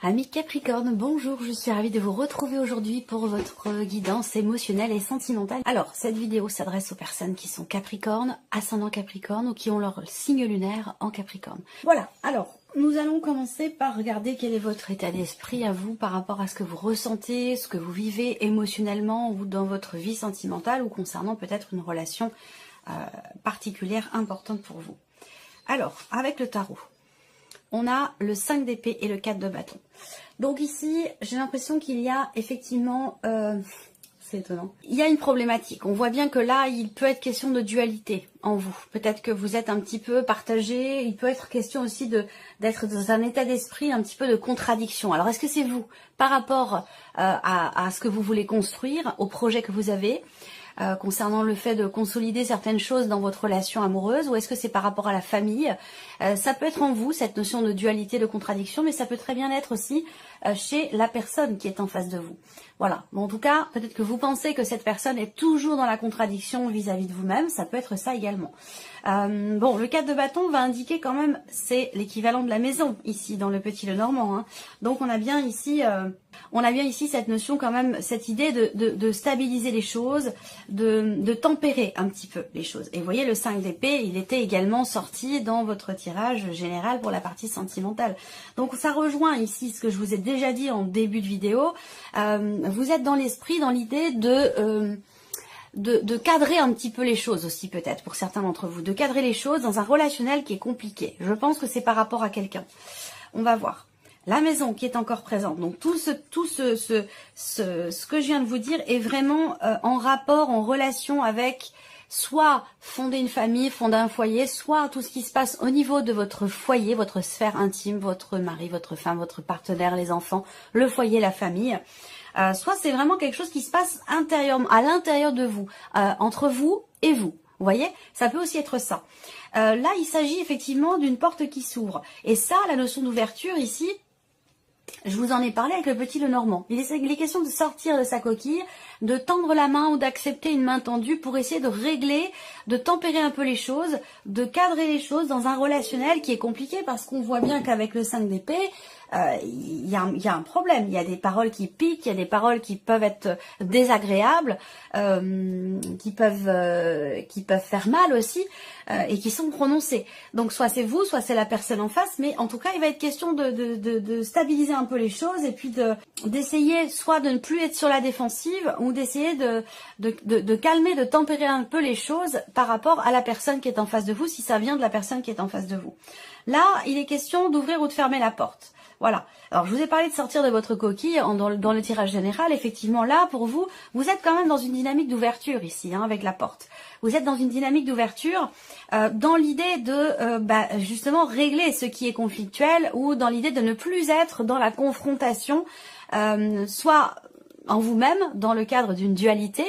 Amis Capricorne, bonjour, je suis ravie de vous retrouver aujourd'hui pour votre guidance émotionnelle et sentimentale. Alors, cette vidéo s'adresse aux personnes qui sont Capricorne, ascendant Capricorne ou qui ont leur signe lunaire en Capricorne. Voilà, alors, nous allons commencer par regarder quel est votre état d'esprit à vous par rapport à ce que vous ressentez, ce que vous vivez émotionnellement ou dans votre vie sentimentale ou concernant peut-être une relation particulière importante pour vous. Alors, avec le tarot, on a le 5 d'épée et le 4 de bâton. Donc ici, j'ai l'impression qu'il y a effectivement... c'est étonnant. Il y a une problématique. On voit bien que là, il peut être question de dualité en vous. Peut-être que vous êtes un petit peu partagé. Il peut être question aussi d'être dans un état d'esprit un petit peu de contradiction. Alors, est-ce que c'est vous par rapport à ce que vous voulez construire, au projet que vous avez concernant le fait de consolider certaines choses dans votre relation amoureuse, ou est-ce que c'est par rapport à la famille? Ça peut être en vous, cette notion de dualité, de contradiction, mais ça peut très bien être aussi chez la personne qui est en face de vous. Voilà, bon, en tout cas, peut-être que vous pensez que cette personne est toujours dans la contradiction vis-à-vis de vous-même, ça peut être ça également. Bon, le 4 de bâton va indiquer quand même, c'est l'équivalent de la maison, ici, dans le petit Lenormand. Hein. Donc on a bien ici cette notion quand même, cette idée de stabiliser les choses, de tempérer un petit peu les choses. Et vous voyez, le 5 d'épée, il était également sorti dans votre tirage général pour la partie sentimentale. Donc ça rejoint ici ce que je vous ai déjà dit en début de vidéo. Vous êtes dans l'esprit, dans l'idée de cadrer un petit peu les choses aussi, peut-être pour certains d'entre vous, de cadrer les choses dans un relationnel qui est compliqué. Je pense que c'est par rapport à quelqu'un. On va voir. La maison qui est encore présente, donc tout ce que je viens de vous dire est vraiment en rapport, en relation avec soit fonder une famille, fonder un foyer, soit tout ce qui se passe au niveau de votre foyer, votre sphère intime, votre mari, votre femme, votre partenaire, les enfants, le foyer, la famille. Soit c'est vraiment quelque chose qui se passe intérieurement, à l'intérieur de vous, entre vous et vous. Vous voyez, ça peut aussi être ça. Là, il s'agit effectivement d'une porte qui s'ouvre. Et ça, la notion d'ouverture ici, je vous en ai parlé avec le petit Lenormand. Il est question de sortir de sa coquille, de tendre la main ou d'accepter une main tendue pour essayer de régler, de tempérer un peu les choses, de cadrer les choses dans un relationnel qui est compliqué parce qu'on voit bien qu'avec le 5 d'épée, il y a un problème. Il y a des paroles qui piquent, il y a des paroles qui peuvent être désagréables, qui peuvent faire mal aussi, et qui sont prononcées. Donc soit c'est vous, soit c'est la personne en face, mais en tout cas il va être question de stabiliser un peu les choses et puis d'essayer soit de ne plus être sur la défensive ou d'essayer de calmer, de tempérer un peu les choses par rapport à la personne qui est en face de vous, si ça vient de la personne qui est en face de vous. Là, il est question d'ouvrir ou de fermer la porte. Voilà. Alors, je vous ai parlé de sortir de votre coquille dans le tirage général. Effectivement, là, pour vous, vous êtes quand même dans une dynamique d'ouverture ici, hein, avec la porte. Vous êtes dans une dynamique d'ouverture dans l'idée de justement régler ce qui est conflictuel ou dans l'idée de ne plus être dans la confrontation, soit en vous-même, dans le cadre d'une dualité,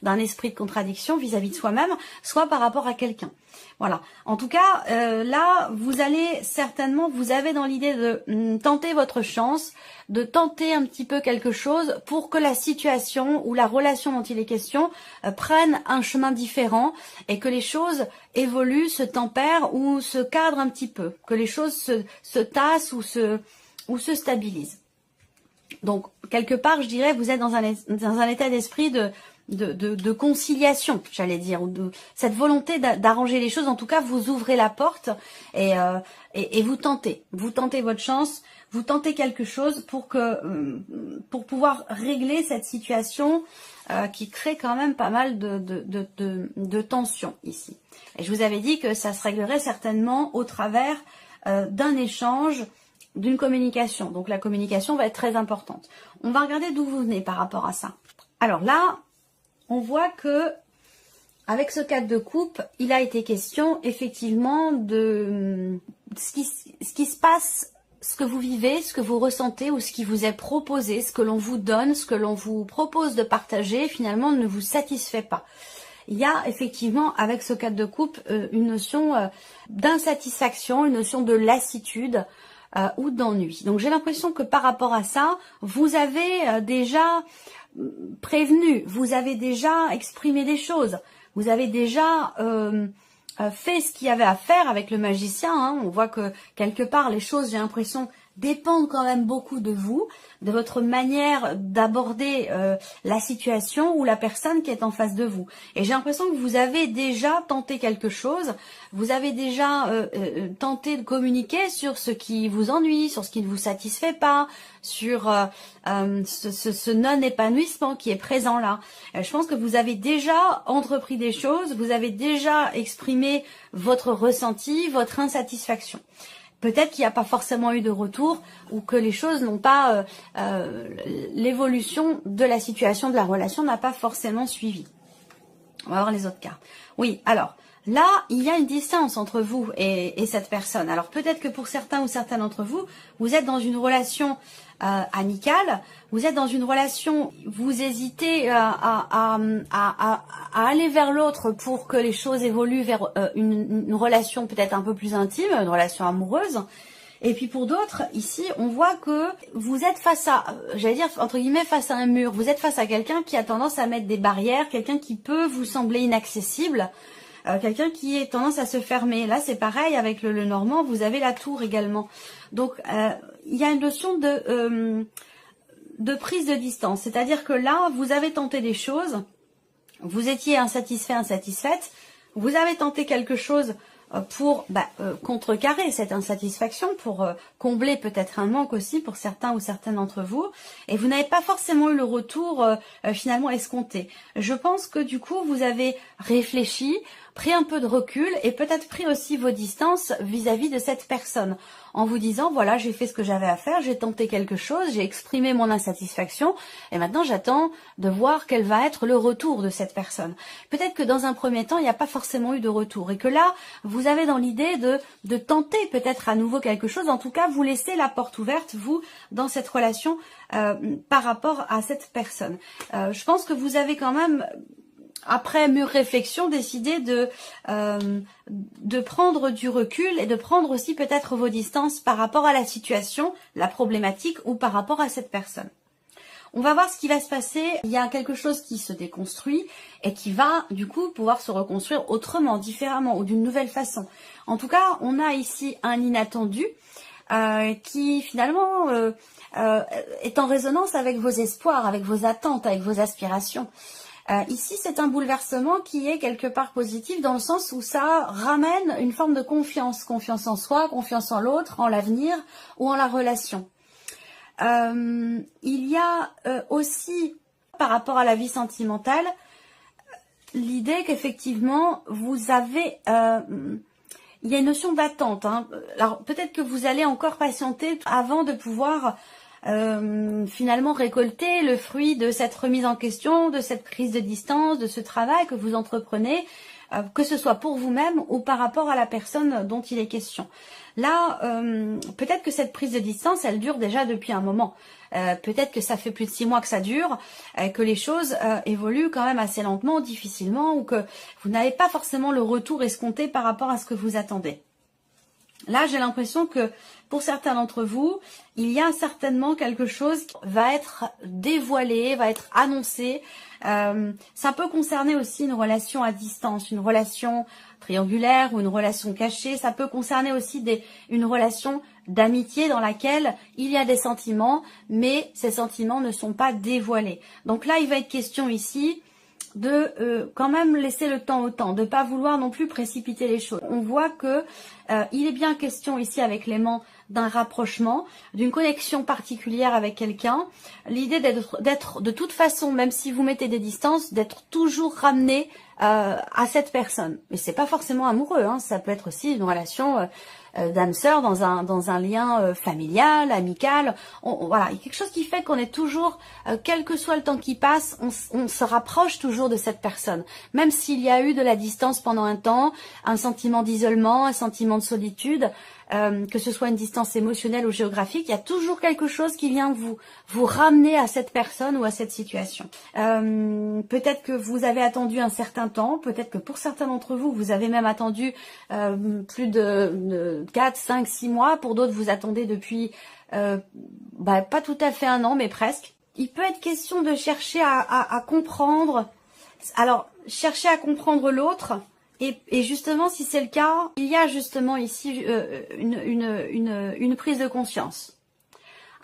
d'un esprit de contradiction vis-à-vis de soi-même, soit par rapport à quelqu'un. Voilà. En tout cas, là, vous allez certainement, vous avez dans l'idée de tenter votre chance, de tenter un petit peu quelque chose pour que la situation ou la relation dont il est question prenne un chemin différent et que les choses évoluent, se tempèrent ou se cadrent un petit peu, que les choses se tassent ou se stabilisent. Donc, quelque part, je dirais, vous êtes dans un état d'esprit de conciliation, j'allais dire, ou de cette volonté d'arranger les choses. En tout cas, vous ouvrez la porte et vous tentez votre chance, vous tentez quelque chose pour pouvoir régler cette situation qui crée quand même pas mal de tension ici. Et je vous avais dit que ça se réglerait certainement au travers d'un échange, d'une communication. Donc la communication va être très importante. On va regarder d'où vous venez par rapport à ça. Alors là, on voit que avec ce 4 de coupe, il a été question effectivement de ce qui se passe, ce que vous vivez, ce que vous ressentez ou ce qui vous est proposé, ce que l'on vous donne, ce que l'on vous propose de partager, finalement ne vous satisfait pas. Il y a effectivement avec ce 4 de coupe une notion d'insatisfaction, une notion de lassitude, ou d'ennui. Donc j'ai l'impression que par rapport à ça, vous avez déjà prévenu, vous avez déjà exprimé des choses, vous avez déjà fait ce qu'il y avait à faire avec le magicien. Hein. On voit que quelque part les choses, j'ai l'impression, dépendent quand même beaucoup de vous, de votre manière d'aborder la situation ou la personne qui est en face de vous. Et j'ai l'impression que vous avez déjà tenté quelque chose, vous avez déjà tenté de communiquer sur ce qui vous ennuie, sur ce qui ne vous satisfait pas, sur ce non-épanouissement qui est présent là. Je pense que vous avez déjà entrepris des choses, vous avez déjà exprimé votre ressenti, votre insatisfaction. Peut-être qu'il n'y a pas forcément eu de retour ou que les choses n'ont pas, l'évolution de la situation de la relation n'a pas forcément suivi. On va voir les autres cartes. Oui, alors là, il y a une distance entre vous et cette personne. Alors peut-être que pour certains ou certaines d'entre vous, vous êtes dans une relation amicale, vous êtes dans une relation, vous hésitez à aller vers l'autre pour que les choses évoluent vers une relation peut-être un peu plus intime, une relation amoureuse. Et puis pour d'autres, ici, on voit que vous êtes face à, j'allais dire, entre guillemets, face à un mur. Vous êtes face à quelqu'un qui a tendance à mettre des barrières, quelqu'un qui peut vous sembler inaccessible, quelqu'un qui a tendance à se fermer. Là, c'est pareil avec le Normand, vous avez la tour également. Donc, il y a une notion de prise de distance. C'est-à-dire que là, vous avez tenté des choses, vous étiez insatisfait, insatisfaite, vous avez tenté quelque chose pour contrecarrer cette insatisfaction, pour combler peut-être un manque aussi pour certains ou certaines d'entre vous, et vous n'avez pas forcément eu le retour finalement escompté. Je pense que du coup vous avez réfléchi, pris un peu de recul et peut-être pris aussi vos distances vis-à-vis de cette personne, en vous disant voilà, j'ai fait ce que j'avais à faire, j'ai tenté quelque chose, j'ai exprimé mon insatisfaction et maintenant j'attends de voir quel va être le retour de cette personne. Peut-être que dans un premier temps il n'y a pas forcément eu de retour et que là vous avez dans l'idée de tenter peut-être à nouveau quelque chose, en tout cas vous laissez la porte ouverte vous dans cette relation par rapport à cette personne. Je pense que vous avez quand même, après mûre réflexion, décidé de prendre du recul et de prendre aussi peut-être vos distances par rapport à la situation, la problématique ou par rapport à cette personne. On va voir ce qui va se passer. Il y a quelque chose qui se déconstruit et qui va du coup pouvoir se reconstruire autrement, différemment ou d'une nouvelle façon. En tout cas, on a ici un inattendu qui finalement est en résonance avec vos espoirs, avec vos attentes, avec vos aspirations. Ici, c'est un bouleversement qui est quelque part positif dans le sens où ça ramène une forme de confiance. Confiance en soi, confiance en l'autre, en l'avenir ou en la relation. Il y a aussi, par rapport à la vie sentimentale, l'idée qu'effectivement, vous avez... il y a une notion d'attente. Hein. Alors, peut-être que vous allez encore patienter avant de pouvoir... finalement récolter le fruit de cette remise en question, de cette prise de distance, de ce travail que vous entreprenez, que ce soit pour vous-même ou par rapport à la personne dont il est question. Là, peut-être que cette prise de distance, elle dure déjà depuis un moment. Peut-être que ça fait plus de 6 mois que ça dure, que les choses évoluent quand même assez lentement, difficilement, ou que vous n'avez pas forcément le retour escompté par rapport à ce que vous attendez. Là, j'ai l'impression que pour certains d'entre vous, il y a certainement quelque chose qui va être dévoilé, va être annoncé. Ça peut concerner aussi une relation à distance, une relation triangulaire ou une relation cachée. Ça peut concerner aussi une relation d'amitié dans laquelle il y a des sentiments, mais ces sentiments ne sont pas dévoilés. Donc là, il va être question ici de quand même laisser le temps au temps, de ne pas vouloir non plus précipiter les choses. On voit que il est bien question ici avec l'aimant d'un rapprochement, d'une connexion particulière avec quelqu'un. L'idée d'être de toute façon, même si vous mettez des distances, d'être toujours ramené à cette personne. Mais c'est pas forcément amoureux, hein, ça peut être aussi une relation d'âme sœur dans un lien familial, amical. Voilà, il y a quelque chose qui fait qu'on est toujours, quel que soit le temps qui passe, on se rapproche toujours de cette personne. Même s'il y a eu de la distance pendant un temps, un sentiment d'isolement, un sentiment de solitude, que ce soit une distance émotionnelle ou géographique, il y a toujours quelque chose qui vient vous ramener à cette personne ou à cette situation. Peut-être que vous avez attendu un certain temps, peut-être que pour certains d'entre vous, vous avez même attendu plus de 4, 5, 6 mois. Pour d'autres, vous attendez depuis pas tout à fait un an, mais presque. Il peut être question de chercher à comprendre. Alors, chercher à comprendre l'autre. Et justement, si c'est le cas, il y a justement ici une prise de conscience.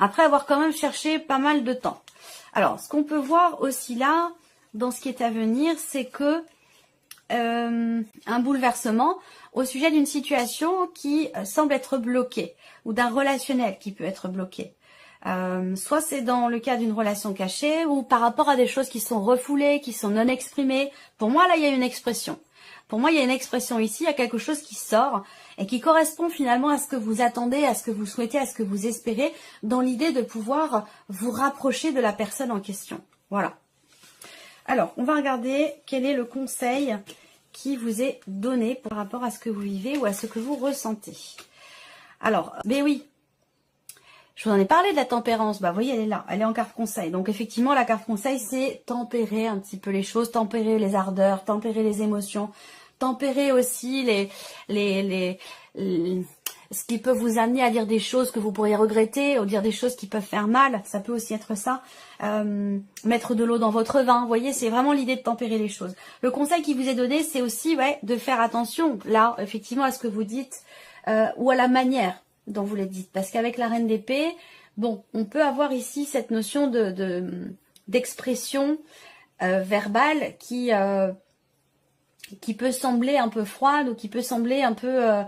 après avoir quand même cherché pas mal de temps. Alors, ce qu'on peut voir aussi là, dans ce qui est à venir, c'est que un bouleversement au sujet d'une situation qui semble être bloquée ou d'un relationnel qui peut être bloqué. Soit c'est dans le cas d'une relation cachée ou par rapport à des choses qui sont refoulées, qui sont non exprimées. Pour moi, là, il y a une expression. Pour moi, il y a une expression ici, il y a quelque chose qui sort et qui correspond finalement à ce que vous attendez, à ce que vous souhaitez, à ce que vous espérez, dans l'idée de pouvoir vous rapprocher de la personne en question. Voilà. Alors, on va regarder quel est le conseil qui vous est donné par rapport à ce que vous vivez ou à ce que vous ressentez. Alors, ben oui, je vous en ai parlé de la tempérance. Bah, vous voyez, elle est là, elle est en carte conseil. Donc, effectivement, la carte conseil, c'est tempérer un petit peu les choses, tempérer les ardeurs, tempérer les émotions, tempérer aussi ce qui peut vous amener à dire des choses que vous pourriez regretter ou dire des choses qui peuvent faire mal. Ça peut aussi être ça. Mettre de l'eau dans votre vin. Vous voyez, c'est vraiment l'idée de tempérer les choses. Le conseil qui vous est donné, c'est aussi de faire attention, là, effectivement, à ce que vous dites ou à la manière dont vous les dites. Parce qu'avec la reine d'épée, bon, on peut avoir ici cette notion d'expression verbale qui peut sembler un peu froide ou qui peut sembler un peu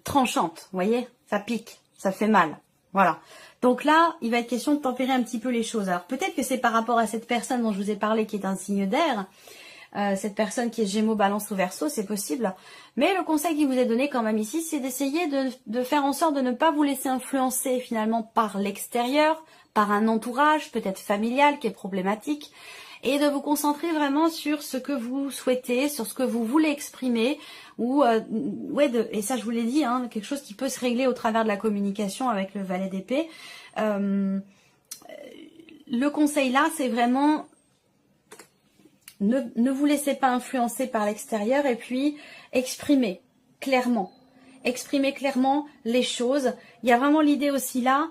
tranchante. Vous voyez, ça pique, ça fait mal. Voilà. Donc là, il va être question de tempérer un petit peu les choses. Alors peut-être que c'est par rapport à cette personne dont je vous ai parlé qui est un signe d'air, cette personne qui est Gémeaux, Balance ou Verseau, c'est possible. Mais le conseil qui vous est donné quand même ici, c'est d'essayer de faire en sorte de ne pas vous laisser influencer finalement par l'extérieur, par un entourage peut-être familial qui est problématique, et de vous concentrer vraiment sur ce que vous souhaitez, sur ce que vous voulez exprimer, ou et ça je vous l'ai dit, hein, quelque chose qui peut se régler au travers de la communication avec le valet d'épée. Le conseil là, c'est vraiment ne vous laissez pas influencer par l'extérieur et puis exprimez clairement les choses. Il y a vraiment l'idée aussi là,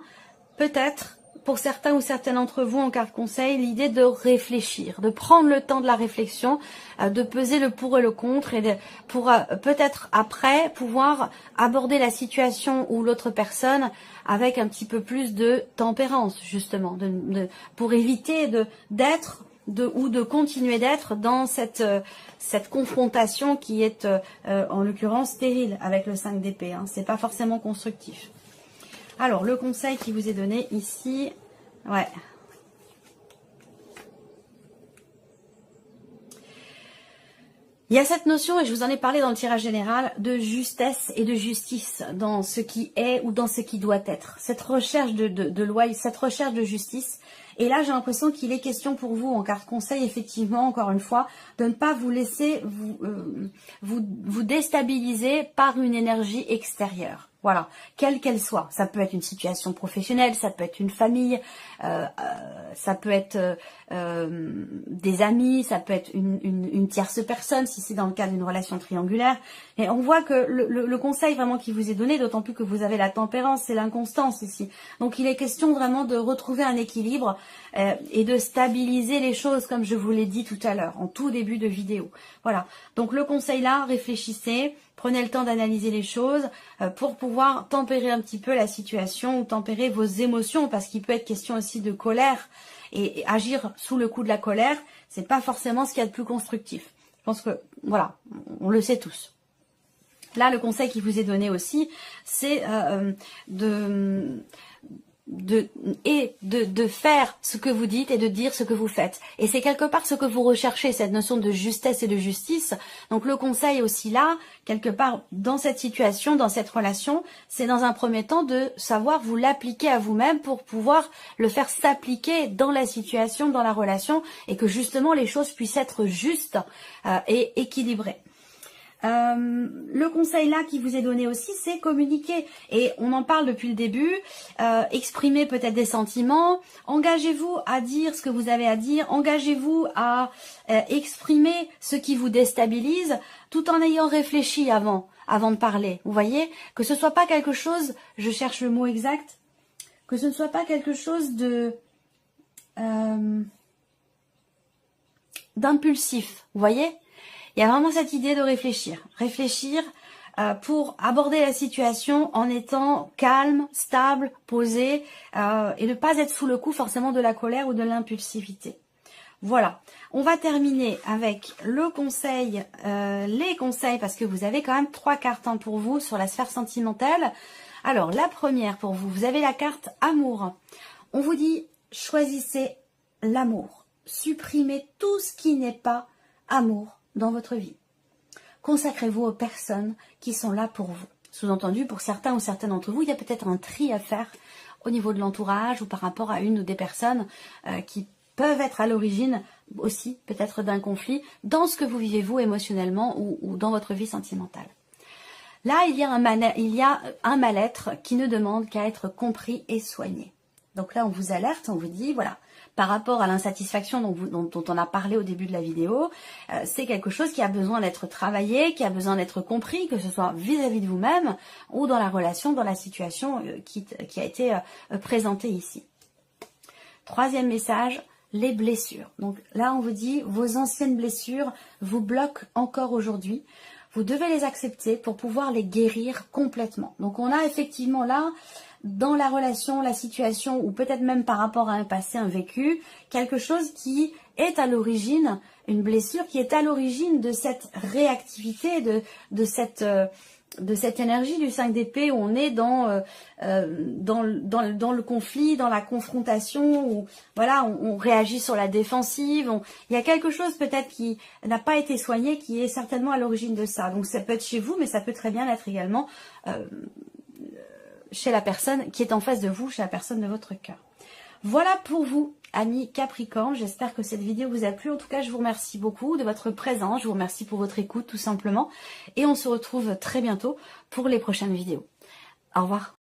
peut-être pour certains ou certaines d'entre vous en carte conseil, l'idée de réfléchir, de prendre le temps de la réflexion, de peser le pour et le contre et pour peut-être après pouvoir aborder la situation ou l'autre personne avec un petit peu plus de tempérance justement, pour éviter de continuer d'être dans cette confrontation qui est en l'occurrence stérile avec le 5 d'épée. Hein. C'est pas forcément constructif. Alors, le conseil qui vous est donné ici, ouais. Il y a cette notion, et je vous en ai parlé dans le tirage général, de justesse et de justice dans ce qui est ou dans ce qui doit être. Cette recherche de loi, cette recherche de justice. Et là, j'ai l'impression qu'il est question pour vous, en carte conseil, effectivement, encore une fois, de ne pas vous laisser vous déstabiliser par une énergie extérieure. Voilà, quelle qu'elle soit. Ça peut être une situation professionnelle, ça peut être une famille, ça peut être des amis, ça peut être une tierce personne, si c'est dans le cas d'une relation triangulaire. Et on voit que le conseil vraiment qui vous est donné, d'autant plus que vous avez la tempérance, c'est l'inconstance ici. Donc il est question vraiment de retrouver un équilibre et de stabiliser les choses, comme je vous l'ai dit tout à l'heure, en tout début de vidéo. Voilà, donc le conseil là, réfléchissez. Prenez le temps d'analyser les choses pour pouvoir tempérer un petit peu la situation ou tempérer vos émotions, parce qu'il peut être question aussi de colère et agir sous le coup de la colère, c'est pas forcément ce qu'il y a de plus constructif. Je pense que voilà, on le sait tous. Là, le conseil qui vous est donné aussi, c'est de faire ce que vous dites et de dire ce que vous faites. Et c'est quelque part ce que vous recherchez, cette notion de justesse et de justice. Donc le conseil aussi là, quelque part dans cette situation, dans cette relation, c'est dans un premier temps de savoir vous l'appliquer à vous-même pour pouvoir le faire s'appliquer dans la situation, dans la relation, et que justement les choses puissent être justes et équilibrées. Le conseil là qui vous est donné aussi, c'est communiquer. Et on en parle depuis le début. Exprimez peut-être des sentiments. Engagez-vous à dire ce que vous avez à dire. Engagez-vous à exprimer ce qui vous déstabilise, tout en ayant réfléchi avant de parler. Vous voyez, que ce soit pas quelque chose, je cherche le mot exact, que ce ne soit pas quelque chose de d'impulsif. Vous voyez. Il y a vraiment cette idée de réfléchir. Réfléchir pour aborder la situation en étant calme, stable, posé et ne pas être sous le coup forcément de la colère ou de l'impulsivité. Voilà, on va terminer avec le conseil, les conseils, parce que vous avez quand même 3 cartes pour vous sur la sphère sentimentale. Alors, la première pour vous, vous avez la carte amour. On vous dit, choisissez l'amour. Supprimez tout ce qui n'est pas amour dans votre vie. Consacrez-vous aux personnes qui sont là pour vous. Sous-entendu, pour certains ou certaines d'entre vous, il y a peut-être un tri à faire au niveau de l'entourage ou par rapport à une ou des personnes qui peuvent être à l'origine aussi peut-être d'un conflit dans ce que vous vivez vous émotionnellement ou dans votre vie sentimentale. Là, il y a un mal-être qui ne demande qu'à être compris et soigné. Donc là, on vous alerte, on vous dit, voilà, par rapport à l'insatisfaction dont on a parlé au début de la vidéo, c'est quelque chose qui a besoin d'être travaillé, qui a besoin d'être compris, que ce soit vis-à-vis de vous-même ou dans la relation, dans la situation qui a été présentée ici. Troisième message, les blessures. Donc là, on vous dit, vos anciennes blessures vous bloquent encore aujourd'hui. Vous devez les accepter pour pouvoir les guérir complètement. Donc on a effectivement là, dans la relation, la situation, ou peut-être même par rapport à un passé, un vécu, quelque chose qui est à l'origine, une blessure qui est à l'origine de cette réactivité, de cette énergie du 5 d'épée où on est dans le conflit, dans la confrontation, où voilà, on réagit sur la défensive. Il y a quelque chose peut-être qui n'a pas été soigné, qui est certainement à l'origine de ça. Donc ça peut être chez vous, mais ça peut très bien être également chez la personne qui est en face de vous, chez la personne de votre cœur. Voilà pour vous, amis Capricorne. J'espère que cette vidéo vous a plu. En tout cas, je vous remercie beaucoup de votre présence. Je vous remercie pour votre écoute, tout simplement. Et on se retrouve très bientôt pour les prochaines vidéos. Au revoir.